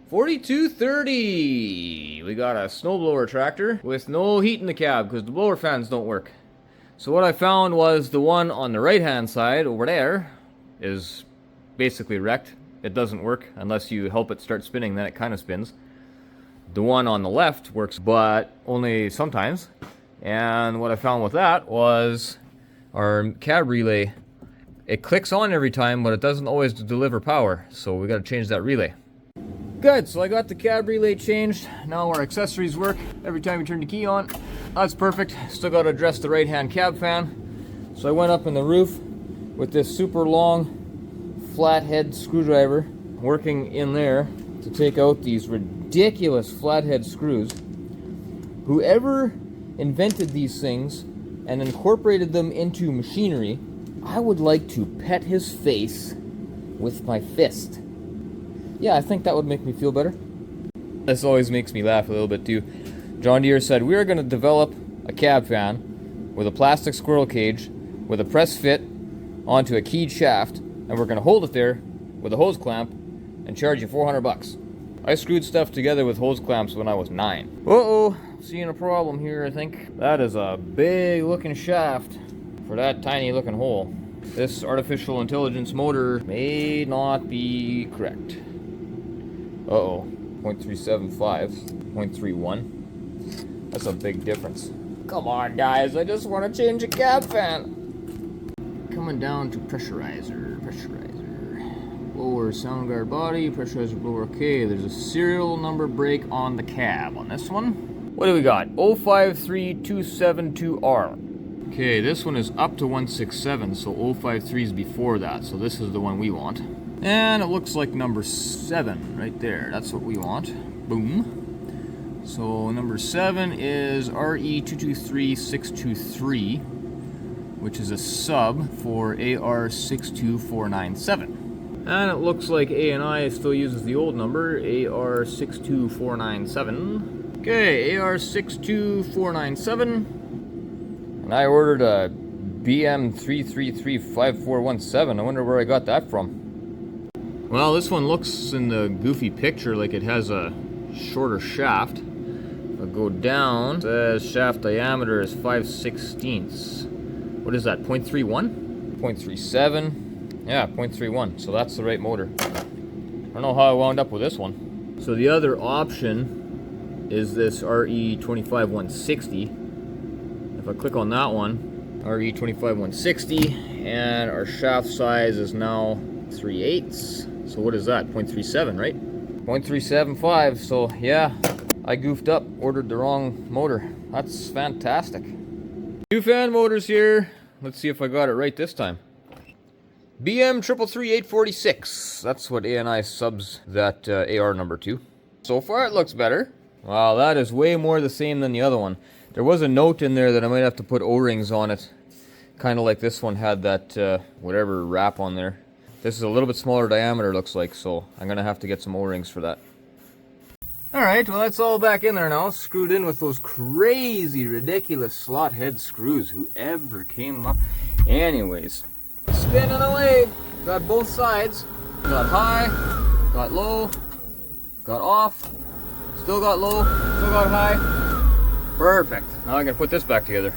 4230. We got a snowblower tractor with no heat in the cab because the blower fans don't work. So what I found was the one on the right hand side over there is basically wrecked. It doesn't work unless you help it start spinning, then it kind of spins. The one on the left works, but only sometimes. And what I found with that was our cab relay. It clicks on every time, but it doesn't always deliver power. So we got to change that relay. Good, so I got the cab relay changed. Now our accessories work every time you turn the key on. That's perfect. Still got to address the right-hand cab fan. So I went up in the roof with this super long flathead screwdriver, working in there to take out these ridiculous flathead screws. Whoever invented these things and incorporated them into machinery, I would like to pet his face with my fist. Yeah, I think that would make me feel better. This always makes me laugh a little bit too. John Deere said, we are going to develop a cab fan with a plastic squirrel cage with a press fit onto a keyed shaft, and we're going to hold it there with a hose clamp and charge you $400. I screwed stuff together with hose clamps when I was 9. Uh-oh, seeing a problem here, I think. That is a big looking shaft for that tiny looking hole. This artificial intelligence motor may not be correct. Uh-oh, 0.375, 0.31. That's a big difference. Come on, guys, I just want to change a cab fan. Coming down to pressurizer. Blower sound guard body, pressurizer blower. Okay, there's a serial number break on the cab on this one. What do we got? 053272R. Okay, this one is up to 167, so 053 is before that, so this is the one we want. And it looks like number 7 right there. That's what we want. Boom. So number 7 is RE223623, which is a sub for AR62497. And it looks like A&I still uses the old number, AR62497. Okay, AR62497. And I ordered a BM3335417. I wonder where I got that from. Well, this one looks in the goofy picture like it has a shorter shaft. If I go down, it says shaft diameter is 5/16. What is that, 0.31? 0.37? Yeah, 0.31, so that's the right motor. I don't know how I wound up with this one. So the other option is this RE25160. If I click on that one, RE25160, and our shaft size is now 3/8. So what is that? 0.37, right? 0.375. So yeah, I goofed up, ordered the wrong motor. That's fantastic. Two fan motors here. Let's see if I got it right this time. BM333846. That's what A&I subs that AR number to. So far it looks better. Wow, that is way more the same than the other one. There was a note in there that I might have to put O-rings on it. Kind of like this one had that whatever wrap on there. This is a little bit smaller diameter, looks like, so I'm going to have to get some O-rings for that. Alright, well that's all back in there now, screwed in with those crazy, ridiculous slot head screws. Whoever came up. Anyways, spinning away. Got both sides. Got high, got low, got off, still got low, still got high. Perfect. Now I can put this back together.